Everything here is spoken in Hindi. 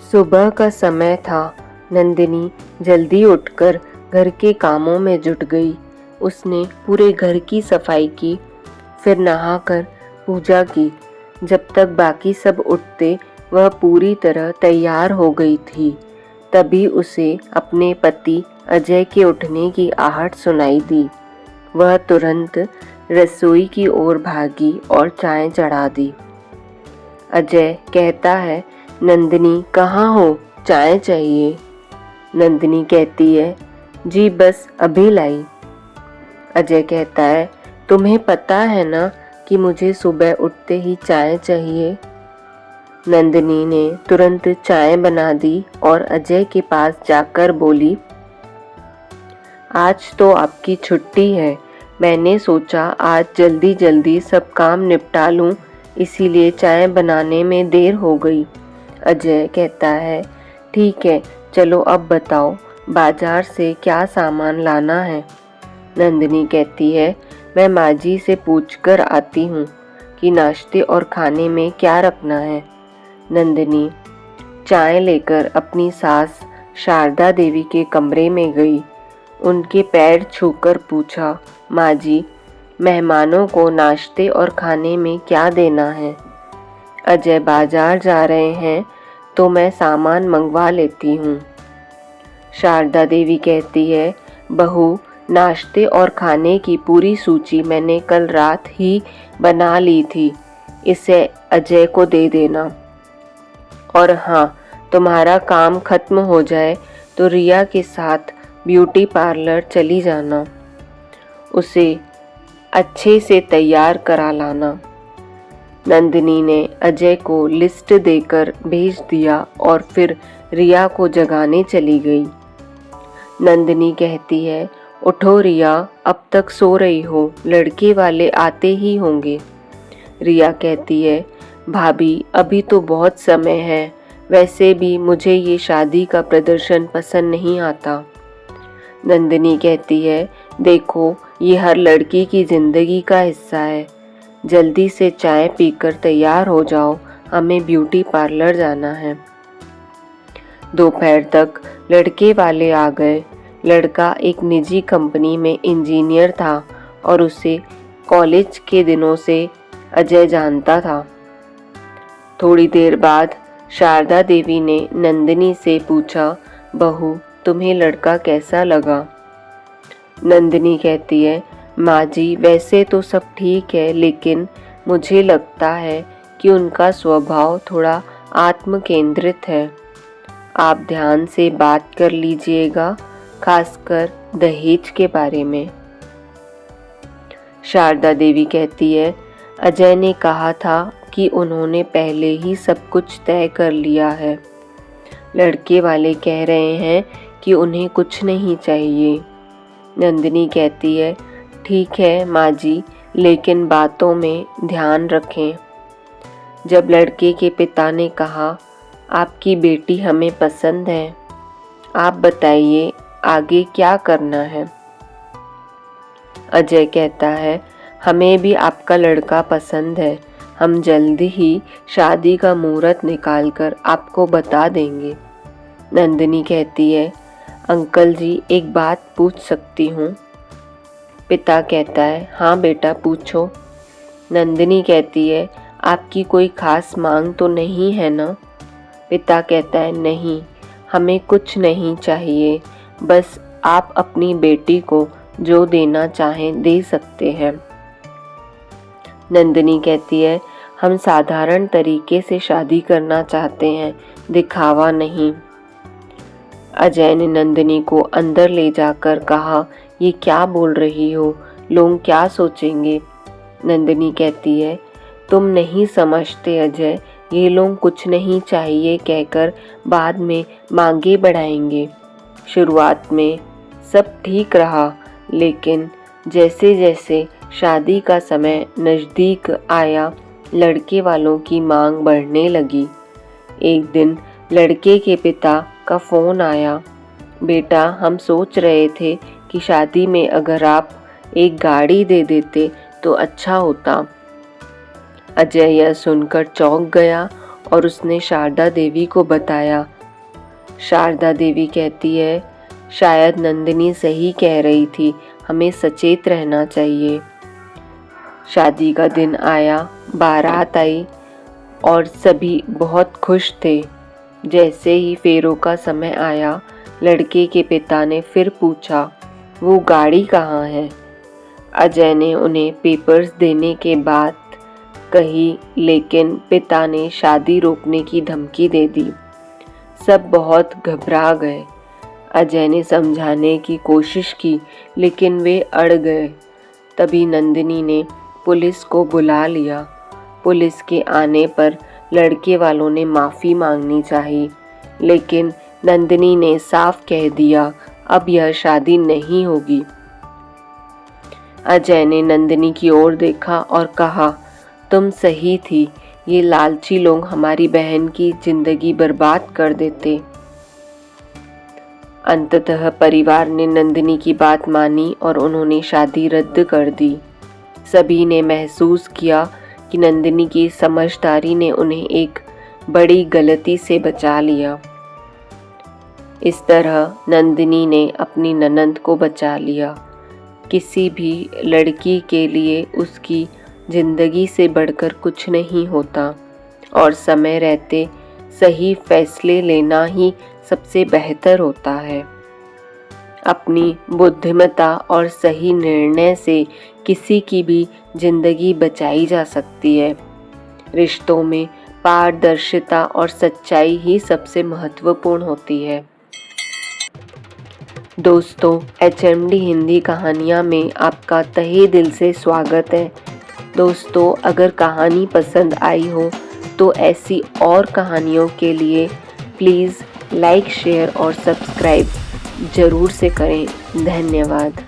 सुबह का समय था। नंदिनी जल्दी उठकर घर के कामों में जुट गई। उसने पूरे घर की सफाई की, फिर नहाकर पूजा की। जब तक बाकी सब उठते वह पूरी तरह तैयार हो गई थी। तभी उसे अपने पति अजय के उठने की आहट सुनाई दी। वह तुरंत रसोई की ओर भागी और चाय चढ़ा दी। अजय कहता है, नंदिनी कहाँ हो, चाय चाहिए। नंदिनी कहती है, जी बस अभी लाई। अजय कहता है, तुम्हें पता है ना कि मुझे सुबह उठते ही चाय चाहिए। नंदिनी ने तुरंत चाय बना दी और अजय के पास जाकर बोली, आज तो आपकी छुट्टी है। मैंने सोचा आज जल्दी जल्दी सब काम निपटा लूं, इसीलिए चाय बनाने में देर हो गई। अजय कहता है, ठीक है, चलो अब बताओ बाजार से क्या सामान लाना है। नंदिनी कहती है, मैं माँ जी से पूछकर आती हूँ कि नाश्ते और खाने में क्या रखना है। नंदिनी चाय लेकर अपनी सास शारदा देवी के कमरे में गई। उनके पैर छूकर पूछा, माँ जी, मेहमानों को नाश्ते और खाने में क्या देना है। अजय बाजार जा रहे हैं तो मैं सामान मंगवा लेती हूँ। शारदा देवी कहती है, बहू, नाश्ते और खाने की पूरी सूची मैंने कल रात ही बना ली थी, इसे अजय को दे देना। और हाँ, तुम्हारा काम खत्म हो जाए तो रिया के साथ ब्यूटी पार्लर चली जाना, उसे अच्छे से तैयार करा लाना। नंदिनी ने अजय को लिस्ट देकर भेज दिया और फिर रिया को जगाने चली गई। नंदिनी कहती है, उठो रिया, अब तक सो रही हो, लड़के वाले आते ही होंगे। रिया कहती है, भाभी अभी तो बहुत समय है, वैसे भी मुझे ये शादी का प्रदर्शन पसंद नहीं आता। नंदिनी कहती है, देखो ये हर लड़की की जिंदगी का हिस्सा है, जल्दी से चाय पीकर तैयार हो जाओ, हमें ब्यूटी पार्लर जाना है। दोपहर तक लड़के वाले आ गए। लड़का एक निजी कंपनी में इंजीनियर था और उसे कॉलेज के दिनों से अजय जानता था। थोड़ी देर बाद शारदा देवी ने नंदिनी से पूछा, बहू, तुम्हें लड़का कैसा लगा। नंदिनी कहती है, माँ जी वैसे तो सब ठीक है, लेकिन मुझे लगता है कि उनका स्वभाव थोड़ा आत्म केंद्रित है। आप ध्यान से बात कर लीजिएगा, खासकर दहेज के बारे में। शारदा देवी कहती है, अजय ने कहा था कि उन्होंने पहले ही सब कुछ तय कर लिया है। लड़के वाले कह रहे हैं कि उन्हें कुछ नहीं चाहिए। नंदिनी कहती है, ठीक है माँ जी, लेकिन बातों में ध्यान रखें। जब लड़के के पिता ने कहा, आपकी बेटी हमें पसंद है, आप बताइए आगे क्या करना है। अजय कहता है, हमें भी आपका लड़का पसंद है, हम जल्दी ही शादी का मुहूर्त निकालकर आपको बता देंगे। नंदिनी कहती है, अंकल जी एक बात पूछ सकती हूँ। पिता कहता है, हाँ बेटा पूछो। नंदिनी कहती है, आपकी कोई खास मांग तो नहीं है ना। पिता कहता है, नहीं, हमें कुछ नहीं चाहिए, बस आप अपनी बेटी को जो देना चाहें दे सकते हैं। नंदिनी कहती है, हम साधारण तरीके से शादी करना चाहते हैं, दिखावा नहीं। अजय ने नंदिनी को अंदर ले जाकर कहा, ये क्या बोल रही हो, लोग क्या सोचेंगे। नंदिनी कहती है, तुम नहीं समझते अजय, ये लोग कुछ नहीं चाहिए कहकर बाद में मांगे बढ़ाएंगे। शुरुआत में सब ठीक रहा, लेकिन जैसे जैसे शादी का समय नज़दीक आया, लड़के वालों की मांग बढ़ने लगी। एक दिन लड़के के पिता का फ़ोन आया, बेटा हम सोच रहे थे कि शादी में अगर आप एक गाड़ी दे देते तो अच्छा होता। अजय यह सुनकर चौंक गया और उसने शारदा देवी को बताया। शारदा देवी कहती है, शायद नंदिनी सही कह रही थी, हमें सचेत रहना चाहिए। शादी का दिन आया, बारात आई और सभी बहुत खुश थे। जैसे ही फेरों का समय आया, लड़के के पिता ने फिर पूछा, वो गाड़ी कहाँ है? अजय ने उन्हें पेपर्स देने के बाद कही, लेकिन पिता ने शादी रोकने की धमकी दे दी। सब बहुत घबरा गए। अजय ने समझाने की कोशिश की, लेकिन वे अड़ गए। तभी नंदिनी ने पुलिस को बुला लिया। पुलिस के आने पर लड़के वालों ने माफ़ी मांगनी चाहिए, लेकिन नंदिनी ने साफ कह दिया, अब यह शादी नहीं होगी। अजय ने नंदिनी की ओर देखा और कहा, तुम सही थी, ये लालची लोग हमारी बहन की जिंदगी बर्बाद कर देते। अंततः परिवार ने नंदिनी की बात मानी और उन्होंने शादी रद्द कर दी। सभी ने महसूस किया कि नंदिनी की समझदारी ने उन्हें एक बड़ी गलती से बचा लिया। इस तरह नंदिनी ने अपनी ननंद को बचा लिया। किसी भी लड़की के लिए उसकी जिंदगी से बढ़कर कुछ नहीं होता और समय रहते सही फैसले लेना ही सबसे बेहतर होता है। अपनी बुद्धिमत्ता और सही निर्णय से किसी की भी जिंदगी बचाई जा सकती है। रिश्तों में पारदर्शिता और सच्चाई ही सबसे महत्वपूर्ण होती है। दोस्तों, HMD हिंदी कहानियाँ में आपका तहे दिल से स्वागत है। दोस्तों, अगर कहानी पसंद आई हो तो ऐसी और कहानियों के लिए प्लीज़ लाइक, शेयर और सब्सक्राइब ज़रूर से करें। धन्यवाद।